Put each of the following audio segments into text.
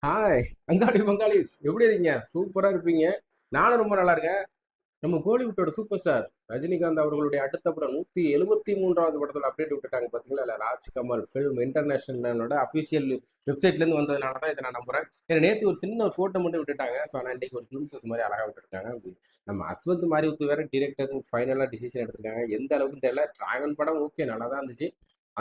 Hi அங்காளி பங்காளிஸ் எப்படி இருக்கீங்க? சூப்பரா இருப்பீங்க. நானும் ரொம்ப நல்லா இருக்கேன். நம்ம கோலிவுட்டோட சூப்பர் ஸ்டார் ரஜினிகாந்த் அவர்களுடைய அடுத்த படம் 173வது படத்தோட அப்டேட் விட்டுட்டாங்க பார்த்தீங்களா? இல்லை ராஜ்கமல் ஃபிலிம் இன்டர்நேஷனலோட அஃபிஷியல் வெப்சைட்லேருந்து வந்ததுனால தான் இதை நான் நம்புறேன். ஏன்னா நேற்று ஒரு சின்ன ஒரு ஃபோட்டோ மட்டும் விட்டுட்டாங்க. ஸோ ஆனால் இன்றைக்கி ஒரு கிளிம்சஸ் மாதிரி அழகாக விட்டுருக்காங்க. நம்ம அஸ்வந்த் மாரிமுத்து வேற டிரெக்டர் ஃபைனலாக டிசிஷன் எடுத்திருக்காங்க. எந்த அளவுக்கு தெரியல. டிராகன் படம் ஓகே நல்லா தான் இருந்துச்சு.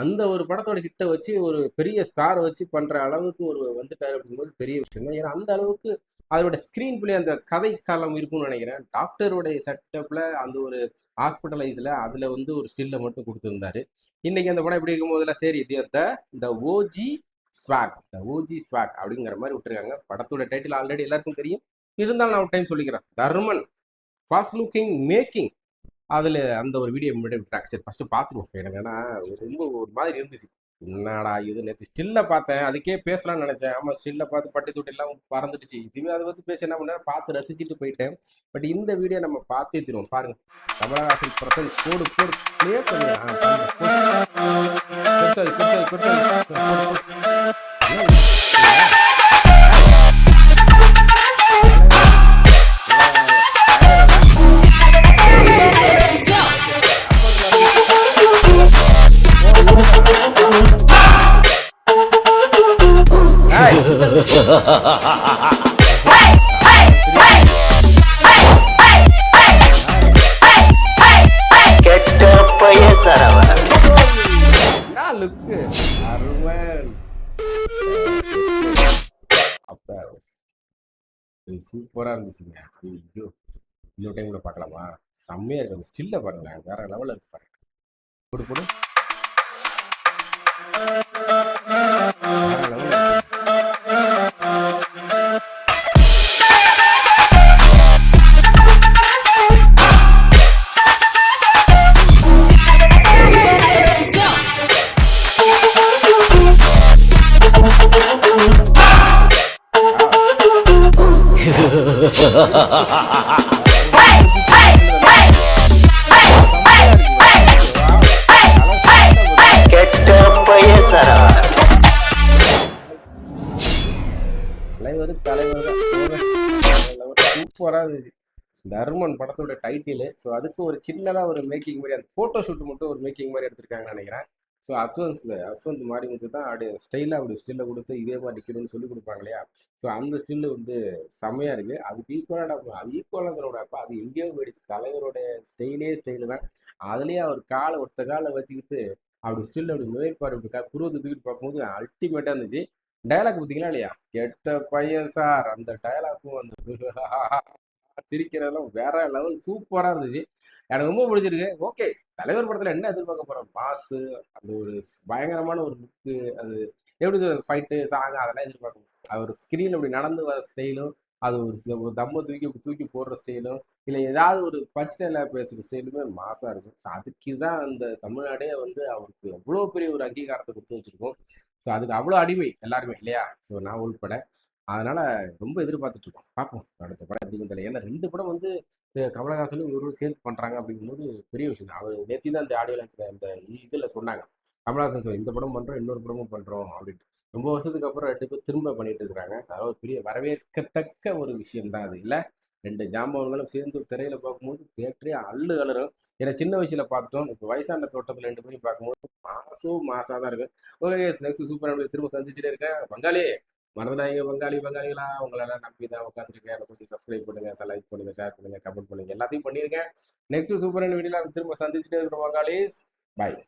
அந்த ஒரு படத்தோட ஹிட்டை வச்சு ஒரு பெரிய ஸ்டார் வச்சு பண்ற அளவுக்கு ஒரு வந்துட்டாரு அப்படிங்கும்போது பெரிய விஷயம் தான். ஏன்னா அந்த அளவுக்கு அதோட ஸ்கிரீன் பிளே அந்த கதை காலம் இருக்கும்னு நினைக்கிறேன். டாக்டருடைய செட்டப்ல அந்த ஒரு ஹாஸ்பிட்டலைஸ்ல அதுல வந்து ஒரு ஸ்டில்ல மட்டும் கொடுத்துருந்தாரு. இன்னைக்கு அந்த படம் எப்படி இருக்கும் போதுல சரி இந்த ஓஜி ஸ்வாக் இந்த ஓஜி ஸ்வாக் அப்படிங்கிற மாதிரி விட்டுருக்காங்க. படத்தோட டைட்டில் ஆல்ரெடி எல்லாருக்கும் தெரியும். இருந்தாலும் நான் ஒரு டைம் சொல்லிக்கிறேன். தர்மன் ஃபாஸ்ட் லுக்கிங் மேக்கிங் அதில் அந்த ஒரு வீடியோ முன்னாடி விட்டாங்க. சரி ஃபஸ்ட்டு பார்த்துருவோம். எனக்கு ஏன்னா ரொம்ப ஒரு மாதிரி இருந்துச்சு. என்னடா இது நேற்று ஸ்டில்ல பார்த்தேன். அதுக்கே பேசலாம்னு நினச்சேன். ஆமாம் ஸ்டில்ல பார்த்து பட்டி தொட்டி எல்லாம் பறந்துடுச்சு. இதுவே அதை பற்றி பேச என்ன பண்ணேன் பார்த்து ரசிச்சுட்டு போயிட்டேன். பட் இந்த வீடியோ நம்ம பார்த்தே தருவோம் பாருங்க. கமலஹாசன் பிரசன் போடு போடு ப்ளே பண்ணுங்க. சூப்பரா இருந்துச்சுங்க. ஐயோ இன்னொரு டைம் கூட பார்க்கலாமா? செம்மையா இருக்கு. ஸ்டில்ல பாருங்களேன், வேற லெவல்ல இருக்கு பாருங்க. போடு போடு சூப்பரா இருந்துச்சு. தர்மன் படத்தோட டைட்டில். ஸோ அதுக்கு ஒரு சின்னதாக ஒரு மேக்கிங் மாதிரி அந்த ஃபோட்டோ ஷூட் மட்டும் ஒரு மேக்கிங் மாதிரி எடுத்திருக்காங்கன்னு நினைக்கிறேன். ஸோ அஸ்வந்த் மாரிமுத்து தான் அப்படி ஸ்டைலாக அப்படி ஸ்டில்லை கொடுத்து இதே மாதிரி நிற்கணும்னு சொல்லி கொடுப்பாங்க இல்லையா? ஸோ அந்த ஸ்டில்லு வந்து செம்மையாக இருக்குது. அதுக்கு ஈக்குவலாக அது ஈக்குவலாங்கிறோட அப்போ அது எங்கேயோ போயிடுச்சு. தலைவரோட ஸ்டைலு தான். அதுலேயே அவர் காலை ஒத்த காலை வச்சுக்கிட்டு அப்படி ஸ்டில் அப்படி நுழைப்பார். இப்படி புருவத்தை தூக்கிட்டு பார்க்கும்போது அல்டிமேட்டாக இருந்துச்சு. டயலாக் பார்த்தீங்களா இல்லையா? கெட்ட பையன் சார் அந்த டயலாக்கும் அந்த சிரிக்கிறதெல்லாம் வேற லெவல் சூப்பரா இருந்துச்சு. எனக்கு ரொம்ப பிடிச்சிருக்கு. ஓகே தலைவர் படத்துல என்ன எதிர்பார்க்க போறோம்? மாசு அந்த ஒரு பயங்கரமான ஒரு லுக்கு, அது எப்படி ஃபைட்டு சாங் அதெல்லாம் எதிர்பார்க்கணும். அவர் ஸ்கிரீன் அப்படி நடந்து வர ஸ்டைலும், அது ஒரு தம்ம தூக்கி அப்படி தூக்கி போடுற ஸ்டைலும், இல்லை ஏதாவது ஒரு பஞ்ச் டைலாக் பேசுற ஸ்டைலுமே மாசா இருக்கும். ஸோ அதுக்கு தான் அந்த தமிழ்நாடே வந்து அவருக்கு எவ்வளோ பெரிய ஒரு அங்கீகாரத்தை கொடுத்து வச்சிருக்கோம். ஸோ அதுக்கு அவ்வளோ அடிமை எல்லாருமே இல்லையா? ஸோ நான் உள்பட அதனால ரொம்ப எதிர்பார்த்துட்டு இருக்கோம். பார்ப்போம் அடுத்த படம் எப்படின்னு தெரியல. ஏன்னா 2 படம் வந்து கமலஹாசனும் இவரும் சேர்ந்து பண்றாங்க அப்படிங்கும்போது பெரிய விஷயம் தான். அவர் நேத்தி தான் இந்த ஆடியோ லான்ச்ல அந்த இதுல சொன்னாங்க. கமலஹாசன் சார் இந்த படம் பண்றோம், இன்னொரு படமும் பண்றோம் அப்படின்ட்டு. ரொம்ப வருஷத்துக்கு அப்புறம் 2 பேர் திரும்ப பண்ணிட்டு இருக்கிறாங்க. அதாவது பெரிய வரவேற்கத்தக்க ஒரு விஷயம் தான் அது இல்ல. 2 ஜாம்பவன்களும் சேர்ந்து திரையில பார்க்கும்போது தேட்டரே அள்ளு அலறும். ஏன்னா சின்ன வயசுல பார்த்துட்டோம். இப்போ வயசான தோட்டத்தில் 2 பேரும் பார்க்கும்போது மாசா தான் இருக்கு. ஓகே நெக்ஸ்ட் சூப்பர் திரும்ப சந்திச்சுட்டே இருக்கேன். பங்காளி மறந்துடாங்க பங்காளிகளா உங்களெல்லாம் நம்பி தான் உட்காந்துருக்கேன். அதை கொஞ்சம் சப்ஸ்கிரைப் பண்ணுங்க, லைக் பண்ணுங்க, ஷேர் பண்ணுங்க, கமெண்ட் பண்ணுங்க, எல்லாத்தையும் பண்ணிருக்கேன். நெக்ஸ்ட் சூப்பரான வீடியோல திரும்ப சந்திச்சுட்டே இருக்கிற பங்காளிஸ். பாய்.